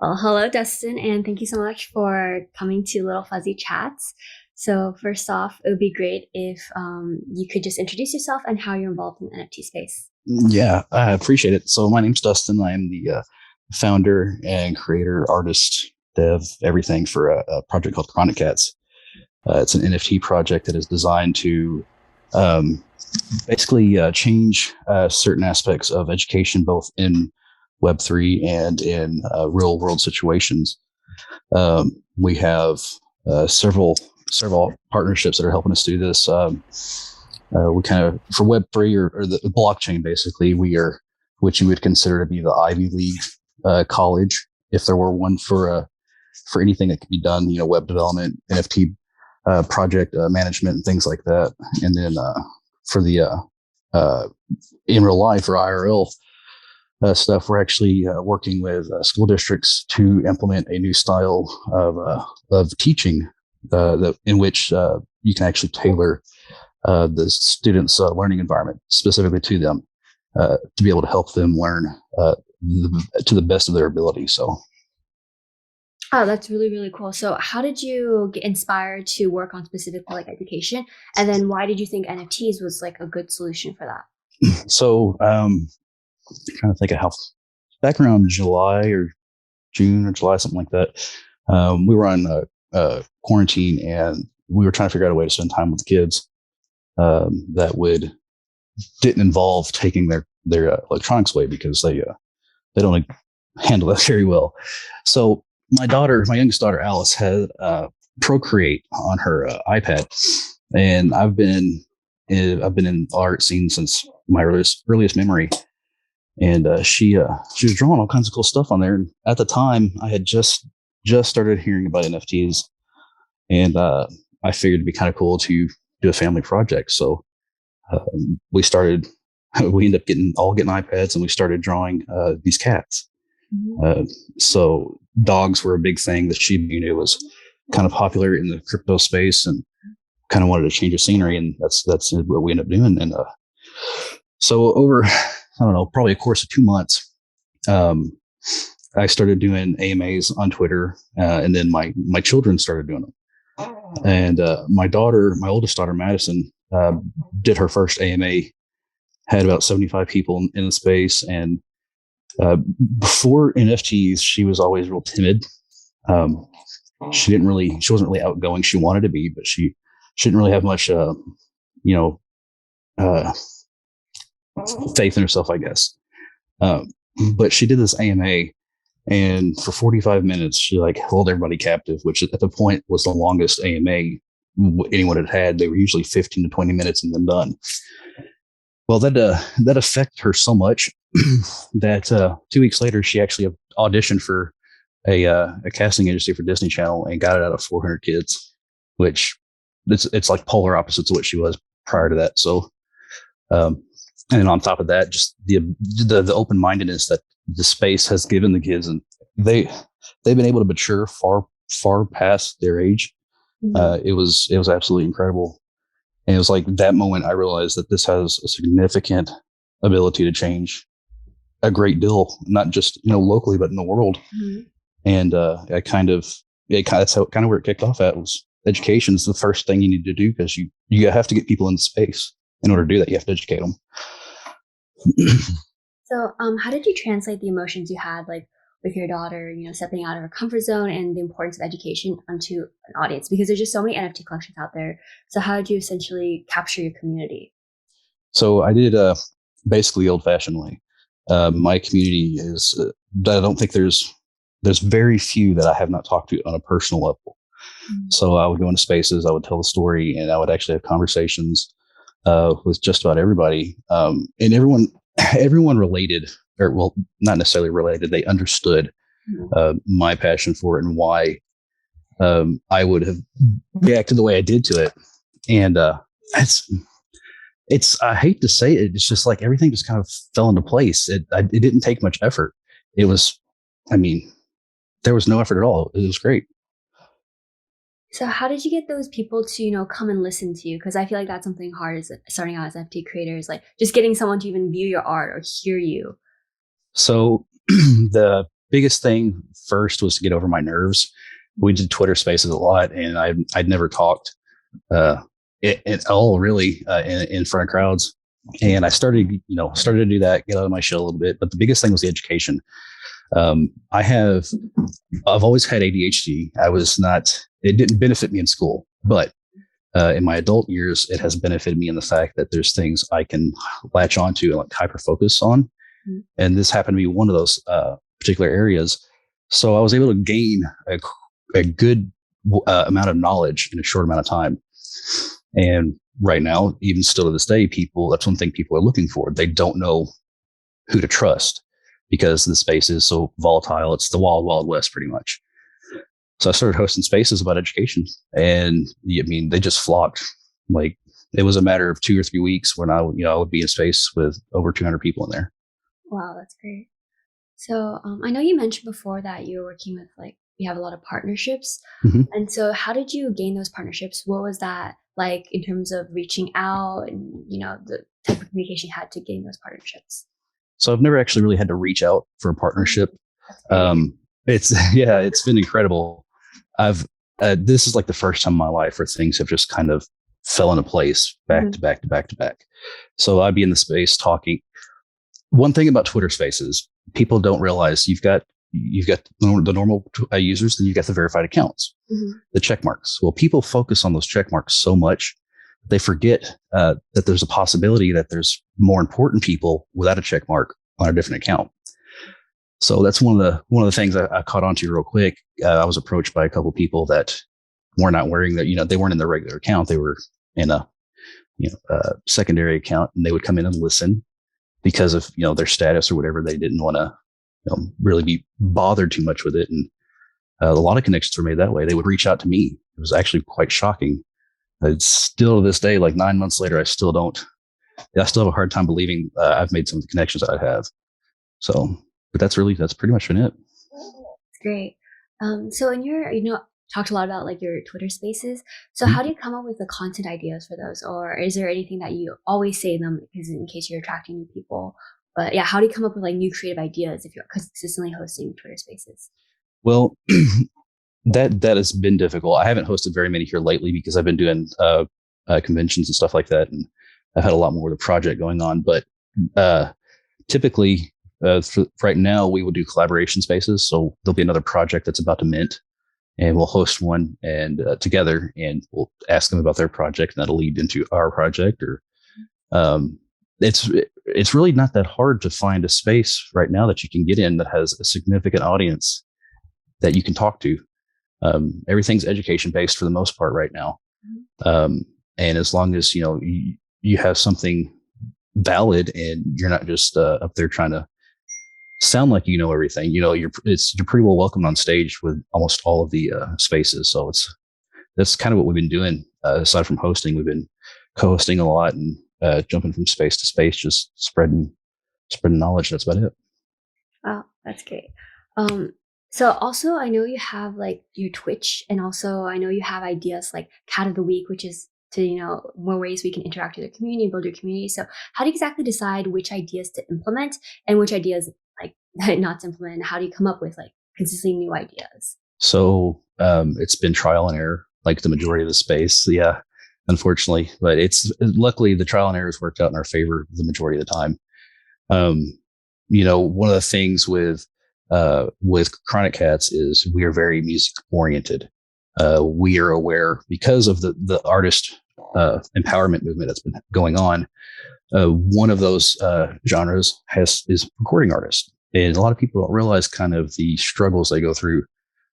Well, hello, Dustin, and thank you so much for coming to Little Fuzzy Chats. So, first off, it would be great if you could just introduce yourself and how you're involved in the NFT space. Yeah, I appreciate it. So my name's Dustin. I am the founder and creator, artist, dev, everything for a project called Kronic Katz. It's an NFT project that is designed to um, basically change certain aspects of education, both in Web3 and in real world situations. We have several partnerships that are helping us do this. We kind of for Web3 or the blockchain, basically, we are what you would consider to be the Ivy League college, if there were one for anything that could be done, web development, NFT project management, and things like that. And then for the uh, in real life or IRL stuff, we're actually working with school districts to implement a new style of teaching in which you can actually tailor the students' learning environment specifically to them to be able to help them learn to the best of their ability. So, Oh, that's really, really cool. So, how did you get inspired to work on specifically like education? And then why did you think NFTs was like a good solution for that? so, trying to think of how back around July or June or July, something like that. We were on quarantine and we were trying to figure out a way to spend time with the kids that would didn't involve taking their electronics away because they don't handle that very well. So my youngest daughter Alice, had Procreate on her iPad, and I've been in art scene since my earliest memory. And she was drawing all kinds of cool stuff on there. And at the time, I had just started hearing about NFTs, and I figured it'd be kind of cool to do a family project. So we started. We ended up getting iPads, and we started drawing these cats. Mhm. So dogs were a big thing. The Shiba Inu was kind of popular in the crypto space, and kind of wanted to change the scenery, and that's what we ended up doing. And so over, I don't know, probably a course of 2 months, um, I started doing AMAs on Twitter, and then my children started doing them. And my oldest daughter Madison, did her first AMA, had about 75 people in the space, and uh, before NFTs, she was always real timid. Um, she wasn't really outgoing. She wanted to be, but she didn't really have much, you know, uh, faith in herself, I guess. Um, but she did this AMA, and for 45 minutes, she like held everybody captive, which at the point was the longest AMA anyone had had. They were usually 15 to 20 minutes and then done. Well, that affected her so much that 2 weeks later, she actually auditioned for a casting agency for Disney Channel and got it out of 400 kids, which it's like polar opposites of what she was prior to that. So, um, and then on top of that, just the open mindedness that the space has given the kids, and they've been able to mature far past their age. Mhm. It was absolutely incredible. And it was like that moment I realized that this has a significant ability to change a great deal, not just locally, but in the world. Mhm. And that's how kind of where it kicked off at was education is the first thing you need to do because you have to get people in space. In order to do that, you have to educate them. So, how did you translate the emotions you had, like with your daughter, stepping out of her comfort zone and the importance of education onto an audience? Because there's just so many NFT collections out there. So, how did you essentially capture your community? So I did basically old fashioned way. My community is I don't think there's very few that I have not talked to on a personal level. Mhm. So I would go into spaces, I would tell the story, and I would actually have conversations with just about everybody, and everyone related, or well, not necessarily related. They understood Mhm. my passion for it and why I would have reacted the way I did to it. And it's it's I hate to say it, it's just like everything just kind of fell into place. It didn't take much effort. It was, I mean, there was no effort at all. It was great. So, how did you get those people to, come and listen to you? Because I feel like that's something hard as starting out as NFT creators, like just getting someone to even view your art or hear you. So the biggest thing first was to get over my nerves. We did Twitter Spaces a lot, and I'd never talked at all really in front of crowds. And I started to do that, get out of my shell a little bit. But the biggest thing was the education. I've always had ADHD. It didn't benefit me in school, but in my adult years, it has benefited me in the fact that there's things I can latch onto and like hyper focus on. Mm-hmm. And this happened to be one of those particular areas. So I was able to gain a good amount of knowledge in a short amount of time. And right now, even still to this day, that's one thing people are looking for. They don't know who to trust because the space is so volatile. It's the wild, wild west pretty much. So I started hosting spaces about education, and they just flocked. Like it was a matter of 2 or 3 weeks when I would be in space with over 200 people in there. Wow, that's great. So I know you mentioned before that you're working with you have a lot of partnerships. Mm-hmm. And so how did you gain those partnerships? What was that like in terms of reaching out and, the type of communication you had to gain those partnerships? So I've never actually really had to reach out for a partnership. It's been incredible. This is like the first time in my life where things have just kind of fell into place back to back to back to back. So I'd be in the space talking. One thing about Twitter Spaces, people don't realize you've got the normal users, then you've got the verified accounts, the check marks. Well, people focus on those check marks so much, they forget that there's a possibility that there's more important people without a check mark on a different account. So that's one of the things I caught on to real quick. I was approached by a couple of people that were not wearing that, they weren't in their regular account. They were in a secondary account, and they would come in and listen because of their status or whatever. They didn't want to really be bothered too much with it. And a lot of connections were made that way. They would reach out to me. It was actually quite shocking. It's still to this day, like 9 months later, I still have a hard time believing I've made some of the connections I have. So, but that's pretty much been it. That's great. So in your, talked a lot about your Twitter Spaces. So how do you come up with the content ideas for those? Or is there anything that you always say them because in case you're attracting new people? But yeah, how do you come up with new creative ideas if you're consistently hosting Twitter Spaces? Well, that has been difficult. I haven't hosted very many here lately because I've been doing conventions and stuff like that, and I've had a lot more of the project going on. But typically, for right now, we will do collaboration spaces. So there'll be another project that's about to mint, and we'll host one and together, and we'll ask them about their project, and that'll lead into our project. Or it's really not that hard to find a space right now that you can get in that has a significant audience that you can talk to. Everything's education based for the most part right now. And as long as, you have something valid and you're not just up there trying to sound like you know everything, you're pretty well welcomed on stage with almost all of the spaces. So that's kind of what we've been doing. Aside from hosting, we've been co-hosting a lot and jumping from space to space, just spreading knowledge. That's about it. Wow, that's great. So also I know you have your Twitch, and also I know you have ideas like Cat of the Week, which is to, more ways we can interact with the community, build your community. So how do you exactly decide which ideas to implement and which ideas not to implement? And how do you come up with consistently new ideas? So it's been trial and error, like the majority of the space. Yeah, unfortunately, but luckily the trial and error has worked out in our favor the majority of the time. One of the things with Kronic Katz is we are very music oriented. We are aware because of the artist empowerment movement that's been going on. One of those genres is recording artists, and a lot of people don't realize kind of the struggles they go through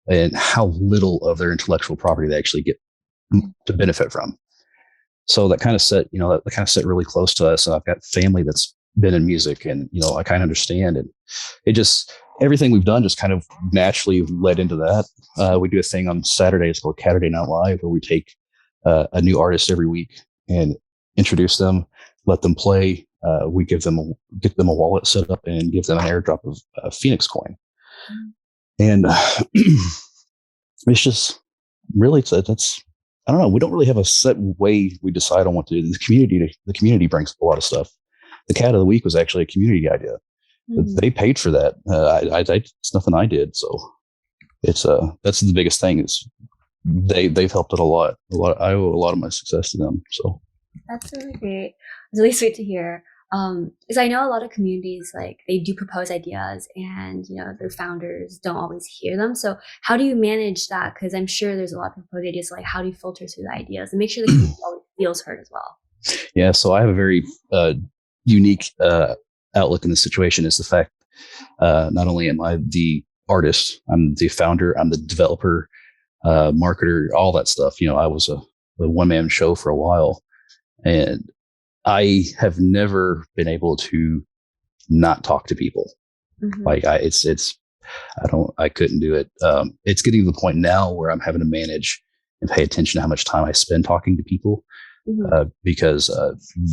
and how little of their intellectual property they actually get to benefit from. So that kind of set really close to us. And I've got family that's been in music, and I kind of understand, and everything we've done just kind of naturally led into that. We do a thing on Saturdays called Saturday Night Live, where we take a new artist every week and introduce them, let them play. We get them a wallet set up and give them an airdrop of a Phoenix coin. And it's just really, that's, I don't know. We don't really have a set way we decide on what to do. The community brings a lot of stuff. The Cat of the Week was actually a community idea. They paid for that. It's nothing I did. So it's that's the biggest thing is they've helped it a lot. I owe a lot of my success to them. So That's really great. It's really sweet to hear. Because I know a lot of communities, like, they do propose ideas and, the founders don't always hear them. So how do you manage that? Because I'm sure there's a lot of proposed ideas. Like, how do you filter through the ideas and make sure the community always feels heard as well? yeah, so I have a very unique outlook in this situation. Is the fact not only am I the artist, I'm the founder, I'm the developer, marketer, all that stuff. I was a one man show for a while, and I have never been able to not talk to people. Like I couldn't do it. It's getting to the point now where I'm having to manage and pay attention to how much time I spend talking to people. Because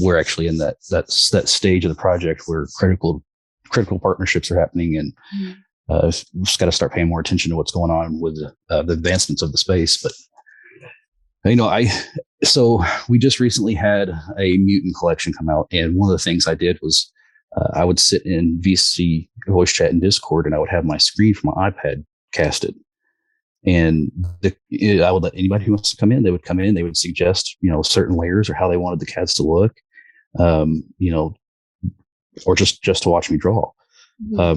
we're actually in that stage of the project where critical partnerships are happening, and we've just got to start paying more attention to what's going on with the advancements of the space. But so we just recently had a mutant collection come out, and one of the things I did was I would sit in VC voice chat and Discord, and I would have my screen from my iPad casted. And I would let anybody who wants to come in, they would come in, they would suggest, certain layers or how they wanted the cats to look, or just to watch me draw. I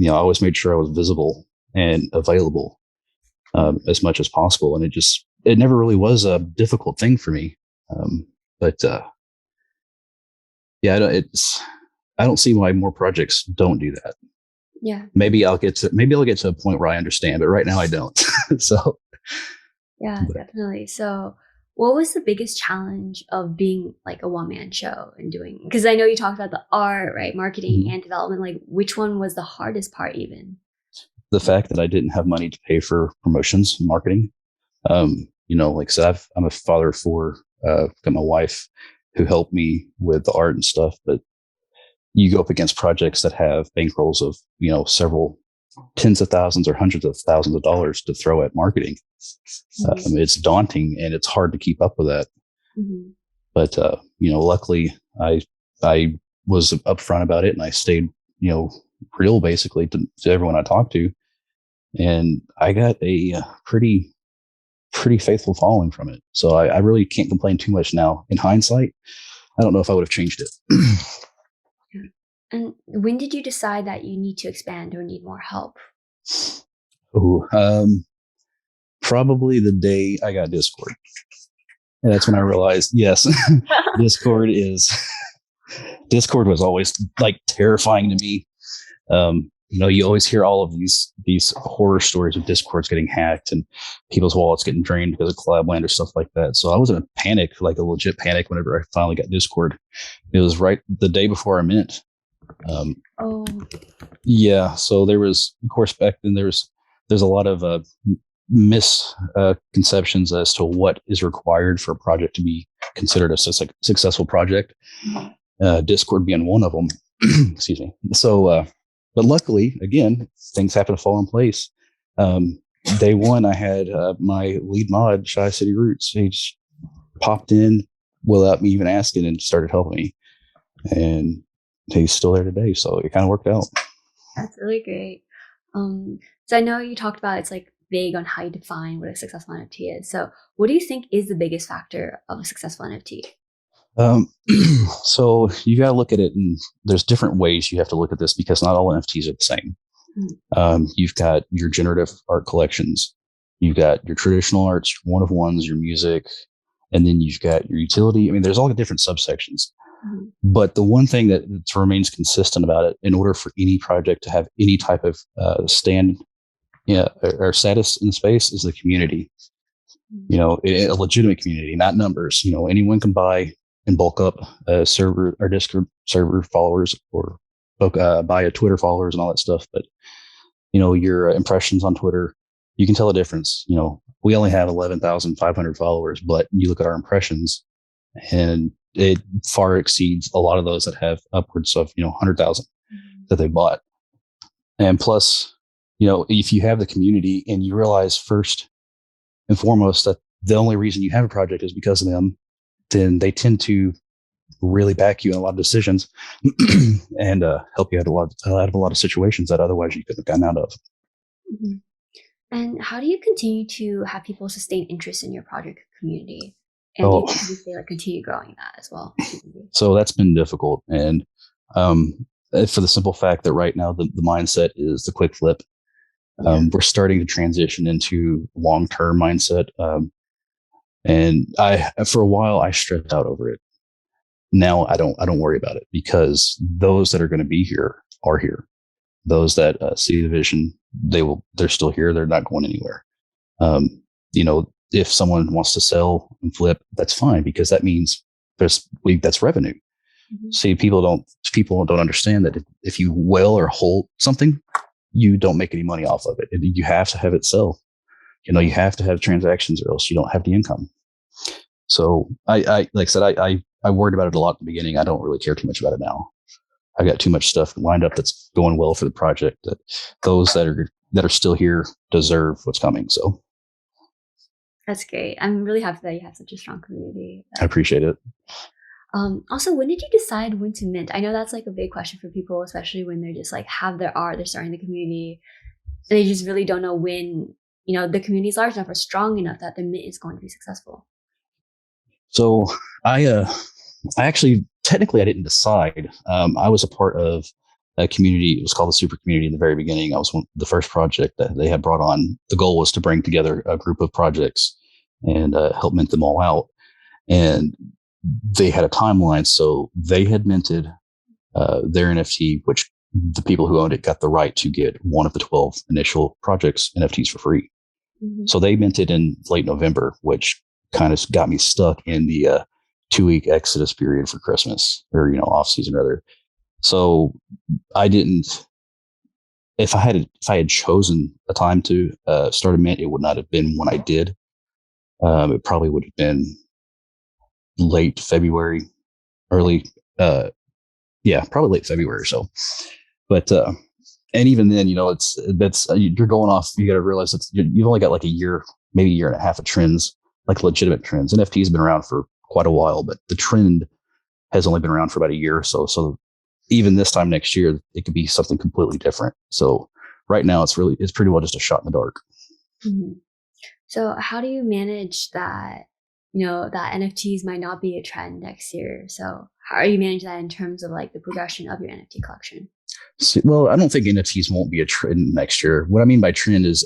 always made sure I was visible and available as much as possible. And it never really was a difficult thing for me. But I don't see why more projects don't do that. Yeah. Maybe I'll get to a point where I understand, but right now I don't. So yeah, definitely. So what was the biggest challenge of being like a one-man show and doing, because I know you talked about the art, right? Marketing and development. Like, which one was the hardest part even? The fact that I didn't have money to pay for promotions and marketing. Like I said, I'm a father of four, got my wife who helped me with the art and stuff, but you go up against projects that have bankrolls of, several tens of thousands or hundreds of thousands of dollars to throw at marketing. It's daunting and it's hard to keep up with that. But, luckily I was upfront about it, and I stayed, real basically to everyone I talked to. And I got a pretty faithful following from it. So I really can't complain too much now. In hindsight, I don't know if I would have changed it. And when did you decide that you need to expand or need more help? Probably the day I got Discord. And that's when I realized, yes, Discord was always like terrifying to me. You always hear all of these horror stories of Discords getting hacked and people's wallets getting drained because of Collabland or stuff like that. So I was in a panic, like a legit panic, whenever I finally got Discord. It was right the day before I mint. Yeah. So there was, of course, back then there's a lot of misconceptions as to what is required for a project to be considered a successful project. Discord being one of them. Excuse me. So, but luckily, again, things happen to fall in place. Day one, I had my lead mod, Shy City Roots. He just popped in without me even asking and started helping me. And he's still there today. So it kind of worked out. That's really great. So I know you talked about it's like vague on how you define what a successful NFT is. So what do you think is the biggest factor of a successful NFT? So you got to look at it, and there's different ways you have to look at this because not all NFTs are the same. You've got your generative art collections, you've got your traditional arts, one of ones, your music, and then you've got your utility. I mean, there's all the different subsections. But the one thing that remains consistent about it, in order for any project to have any type of stand, or status in the space, is the community. A legitimate community, not numbers. Anyone can buy and bulk up a server or Discord server followers, or buy a Twitter followers and all that stuff. But your impressions on Twitter, you can tell a difference. We only have 11,500 followers, but you look at our impressions, and it far exceeds a lot of those that have upwards of 100,000 that they bought. And plus, if you have the community and you realize first and foremost that the only reason you have a project is because of them, then they tend to really back you in a lot of decisions and help you out out of a lot of situations that otherwise you couldn't have gotten out of. Mhm. And how do you continue to have people sustain interest in your project community? And do you Oh, think you say like continue growing that as well? so that's been difficult. And for the simple fact that right now the mindset is the quick flip. Yeah. We're starting to transition into long-term mindset. And for a while, I stressed out over it. Now I don't worry about it because those that are going to be here are here. Those that see the vision, they're still here. They're not going anywhere. Um, if someone wants to sell and flip, that's fine because that means that's revenue. Mm-hmm. See, people don't understand that if you will or hold something, you don't make any money off of it. You have to have it sell. You have to have transactions or else you don't have the income. So I like I said, I worried about it a lot in the beginning. I don't really care too much about it now. I got too much stuff lined up that's going well for the project that those that are still here deserve what's coming. So That's great. I'm really happy that you have such a strong community. I appreciate it. Also, when did you decide when to mint? I know that's like a big question for people, especially when they're just like have their art, they're starting the community, and they just really don't know when, the community is large enough or strong enough that the mint is going to be successful. So I actually technically I didn't decide. I was a part of a community. It was called the Super Community in the very beginning. I was the first project that they had brought on. The goal was to bring together a group of projects and help mint them all out. And they had a timeline, so they had minted their NFT, which the people who owned it got the right to get one of the 12 initial projects NFTs for free. Mm-hmm. So they minted in late November, which kind of got me stuck in the 2-week exodus period for Christmas or off season rather. So I didn't. If I had chosen a time to start a mint, it would not have been when I did. It probably would have been late February, probably late February or so. But and even then, you're going off. You got to realize you've only got like a year, maybe a year and a half of trends, like legitimate trends. NFT has been around for quite a while, but the trend has only been around for about a year or so. So even this time next year, it could be something completely different. So right now, it's pretty well just a shot in the dark. Mm-hmm. So how do you manage that? That NFTs might not be a trend next year. So how are you managing that in terms of like the progression of your NFT collection? Well, I don't think NFTs won't be a trend next year. What I mean by trend is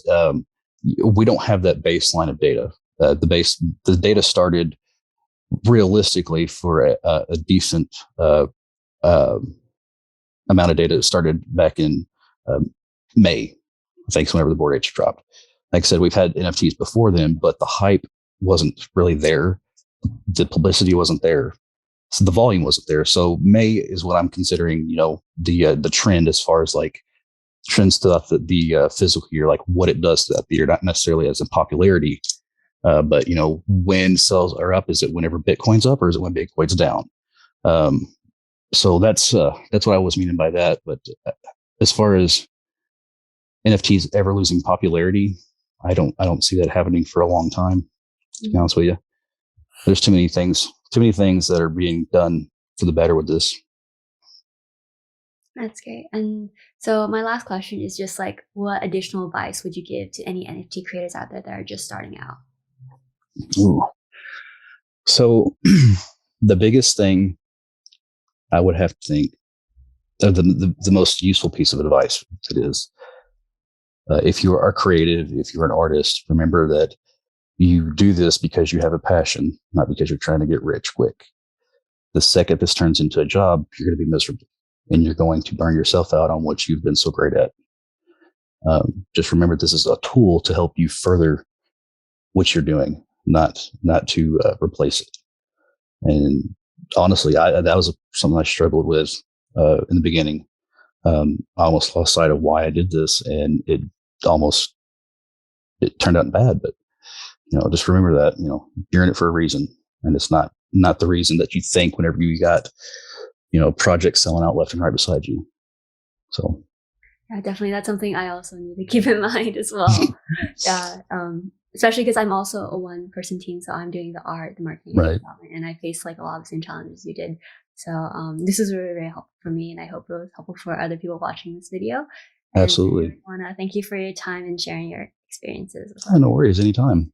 we don't have that baseline of data. The data started realistically for a decent amount of data. It started back in May, I think, whenever the Bored Apes dropped. Like I said, we've had NFTs before then, but the hype wasn't really there. The publicity wasn't there. So the volume wasn't there. So May is what I'm considering, the trend as far as like trends throughout the physical year, like what it does throughout the year, not necessarily as in popularity, but when sales are up, is it whenever Bitcoin's up or is it when Bitcoin's down? So that's what I was meaning by that. But as far as NFTs ever losing popularity, I don't see that happening for a long time. To be honest with you, there's too many things that are being done for the better with this. That's great. And so my last question is just like, what additional advice would you give to any NFT creators out there that are just starting out? Ooh. So the biggest thing I would have to think, the most useful piece of advice it is, if you are creative, if you're an artist, remember that you do this because you have a passion, not because you're trying to get rich quick. The second this turns into a job, you're going to be miserable and you're going to burn yourself out on what you've been so great at. Just remember, this is a tool to help you further what you're doing, not to replace it. And honestly, that was something I struggled with in the beginning. I almost lost sight of why I did this, and it turned out bad. But just remember that you're in it for a reason, and it's not the reason that you think whenever you got projects selling out left and right beside you. So yeah, definitely, that's something I also need to keep in mind as well. Yeah. especially because I'm also a one person team. So I'm doing the art, the marketing, and Right. development, and I faced like a lot of the same challenges you did. So this is really, really helpful for me, and I hope it was helpful for other people watching this video. And I Absolutely. really want to thank you for your time and sharing your experiences with Yeah, us. no worries. Anytime.